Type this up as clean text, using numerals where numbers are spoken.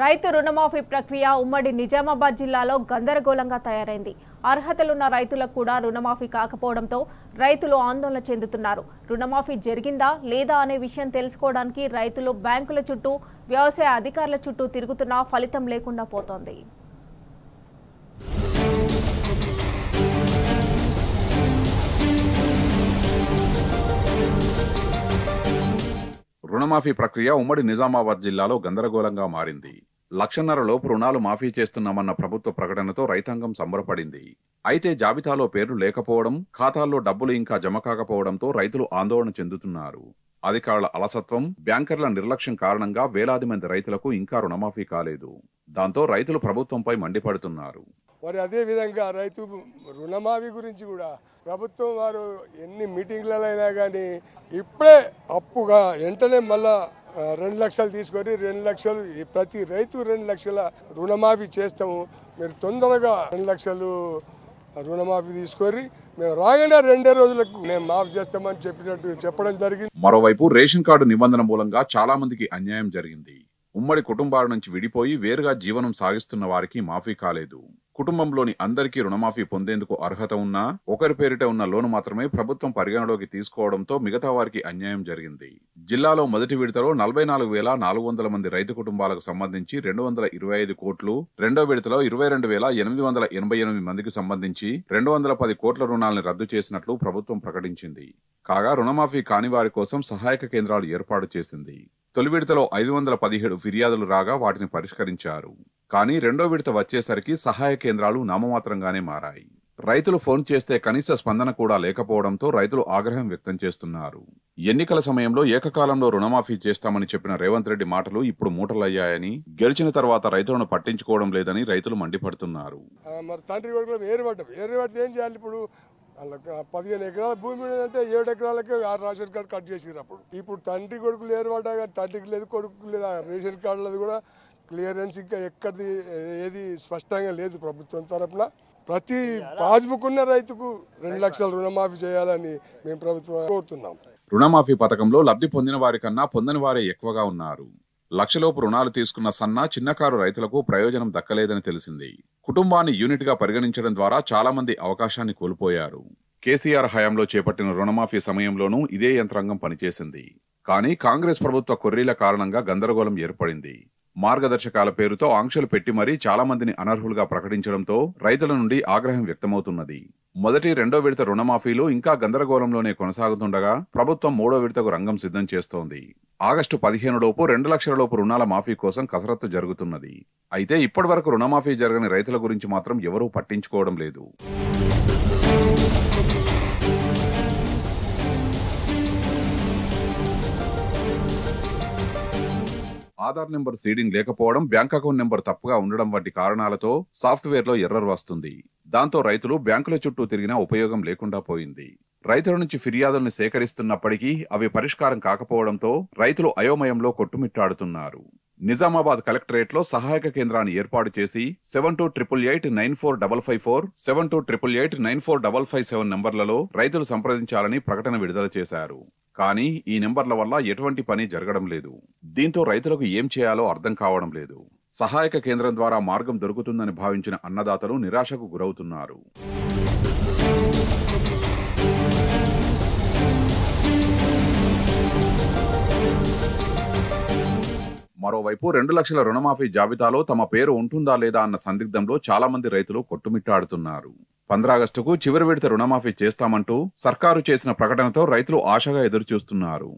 రైతు రుణమాఫీ ప్రక్రియ ఉమ్మడి నిజామాబాద్ జిల్లాలో గందరగోళంగా తయారైంది. అర్హతలున్న రైతులకు కూడా రుణమాఫీ కాకపోవడంతో రైతులు ఆందోళన చెందుతున్నారు. రుణమాఫీ జరిగిందా లేదా అనే విషయం తెలుసుకోవడానికి రైతులు బ్యాంకుల చుట్టూ, వ్యవసాయ అధికారుల చుట్టూ తిరుగుతున్నా ఫలితం లేకుండా పోతోంది. రుణమాఫీ ప్రక్రియ ఉమ్మడి నిజామాబాద్ జిల్లాలో గందరగోళంగా మారింది. 1,50,000 లోపు రుణాలు మాఫీ చేస్తున్నామన్న ప్రభుత్వ ప్రకటనతో రైతాంగం సంబరపడింది. అయితే జాబితాలో పేర్లు లేకపోవడం, ఖాతాల్లో డబ్బులు ఇంకా జమ కాకపోవడంతో రైతులు ఆందోళన చెందుతున్నారు. అధికారుల అలసత్వం, బ్యాంకర్ల నిర్లక్ష్యం కారణంగా వేలాది మంది రైతులకు ఇంకా రుణమాఫీ కాలేదు. దాంతో రైతులు ప్రభుత్వంపై మండిపడుతున్నారు. మరి అదే విధంగా రైతు రుణమాఫీ గురించి కూడా ప్రభుత్వం వారు ఎన్ని మీటింగ్లలో అయినా కానీ ఇప్పుడే అప్పుగా వెంటనే మళ్ళా 2 లక్షలు తీసుకొని 2 లక్షలు ప్రతి రైతు 2 లక్షల రుణమాఫీ చేస్తాము, మీరు తొందరగా 2 లక్షలు రుణమాఫీ తీసుకొని మేము రాగానే 2 రోజులకు మేము మాఫీ చేస్తామని చెప్పడం జరిగింది. మరోవైపు రేషన్ కార్డు నిబంధన మూలంగా చాలా మందికి అన్యాయం జరిగింది. ఉమ్మడి కుటుంబాల నుంచి విడిపోయి వేరుగా జీవనం సాగిస్తున్న వారికి మాఫీ కాలేదు. కుటుంబంలోని అందరికీ రుణమాఫీ పొందేందుకు అర్హత ఉన్నా ఒకరి పేరిట ఉన్న లోను మాత్రమే ప్రభుత్వం పరిగణలోకి తీసుకోవడంతో మిగతా వారికి అన్యాయం జరిగింది. జిల్లాలో మొదటి విడతలో 44,400 మంది రైతు కుటుంబాలకు సంబంధించి 225 కోట్లు, రెండో విడతలో 22,888 మందికి సంబంధించి 210 కోట్ల రుణాలను రద్దు చేసినట్లు ప్రభుత్వం ప్రకటించింది. కాగా రుణమాఫీ కాని వారి కోసం సహాయక కేంద్రాలు ఏర్పాటు చేసింది. తొలి విడతలో 517 ఫిర్యాదులు రాగా వాటిని పరిష్కరించారు. కానీ రెండో విడత వచ్చేసరికి సహాయ కేంద్రాలు నామమాత్రంగానే మారాయి. రైతులు ఫోన్ చేస్తే కనీస స్పందన కూడా లేకపోవడంతో రైతులు ఆగ్రహం వ్యక్తం చేస్తున్నారు. ఎన్నికల సమయంలో ఏకకాలంలో రుణమాఫీ చేస్తామని చెప్పిన రేవంత్ రెడ్డి మాటలు ఇప్పుడు మూటలయ్యాయని, గెలిచిన తర్వాత రైతులను పట్టించుకోవడం లేదని రైతులు మండిపడుతున్నారు. ఏం చేయాలి ఇప్పుడు? 15 ఎకరాల భూమి ఉన్నదంటే 7 ఎకరాలకే రేషన్ కార్డు కట్ చేసిరు. ఇప్పుడు తండ్రి కొడుకులు ఏర్పడ్డా కానీ తండ్రికి లేదు, కొడుకు లేదు. రేషన్ కార్డులది కూడా క్లియరెన్స్ ఇంకా ఎక్కడిది ఏది స్పష్టంగా లేదు ప్రభుత్వం తరఫున. ప్రతి పాస్బుక్ ఉన్న రైతుకు 2 లక్షల రుణమాఫీ చేయాలని మేము ప్రభుత్వం కోరుతున్నాం. రుణమాఫీ పథకంలో లబ్ధి పొందిన వారి కన్నా పొందని వారే ఎక్కువగా ఉన్నారు. లక్షలోపు రుణాలు తీసుకున్న సన్న, చిన్నకారు రైతులకు ప్రయోజనం దక్కలేదని తెలిసింది. కుటుంబాన్ని యూనిట్ గా పరిగణించడం ద్వారా చాలా మంది అవకాశాన్ని కోల్పోయారు. కేసీఆర్ హయాంలో చేపట్టిన రుణమాఫీ సమయంలోనూ ఇదే యంత్రాంగం పనిచేసింది. కానీ కాంగ్రెస్ ప్రభుత్వ కొర్రీల కారణంగా గందరగోళం ఏర్పడింది. మార్గదర్శకాల పేరుతో ఆంక్షలు పెట్టి మరీ చాలా మందిని అనర్హులుగా ప్రకటించడంతో రైతుల నుండి ఆగ్రహం వ్యక్తమవుతున్నది. మొదటి, రెండో విడత రుణమాఫీలు ఇంకా గందరగోళంలోనే కొనసాగుతుండగా ప్రభుత్వం మూడో విడతకు రంగం సిద్ధం చేస్తోంది. ఆగస్టు 15 లోపు 2 లక్షల లోపు రుణాల మాఫీ కోసం కసరత్తు జరుగుతున్నది. అయితే ఇప్పటి వరకు రుణమాఫీ జరగని రైతుల గురించి మాత్రం ఎవరూ పట్టించుకోవడం లేదు. ఆధార్ నెంబర్ సీడింగ్ లేకపోవడం, బ్యాంక్ అకౌంట్ నెంబర్ తప్పుగా ఉండడం వంటి కారణాలతో సాఫ్ట్వేర్ లో ఎర్రర్ వస్తుంది. దాంతో రైతులు బ్యాంకుల చుట్టూ తిరిగినా ఉపయోగం లేకుండా పోయింది. రైతుల నుంచి ఫిర్యాదుల్ని సేకరిస్తున్నప్పటికీ అవి పరిష్కారం కాకపోవడంతో రైతులు అయోమయంలో కొట్టుమిట్టాడుతున్నారు. నిజామాబాద్ కలెక్టరేట్ లో సహాయక కేంద్రాన్ని ఏర్పాటు చేసి 7288945554, 7288945557 నంబర్లలో రైతులు సంప్రదించాలని ప్రకటన విడుదల చేశారు. కానీ ఈ నెంబర్ల వల్ల ఎటువంటి పని జరగడం లేదు. దీంతో రైతులకు ఏం చేయాలో అర్థం కావడం లేదు. సహాయక కేంద్రం ద్వారా మార్గం దొరుకుతుందని భావించిన అన్నదాతలు నిరాశకు గురవుతున్నారు. మరోవైపు 2 లక్షల రుణమాఫీ జాబితాలో తమ పేరు ఉంటుందా లేదా అన్న సందిగ్ధంలో చాలా మంది రైతులు కొట్టుమిట్టాడుతున్నారు. 15 ఆగస్టుకు చివరి విడత రుణమాఫీ చేస్తామంటూ సర్కారు చేసిన ప్రకటనతో రైతులు ఆశగా ఎదురుచూస్తున్నారు.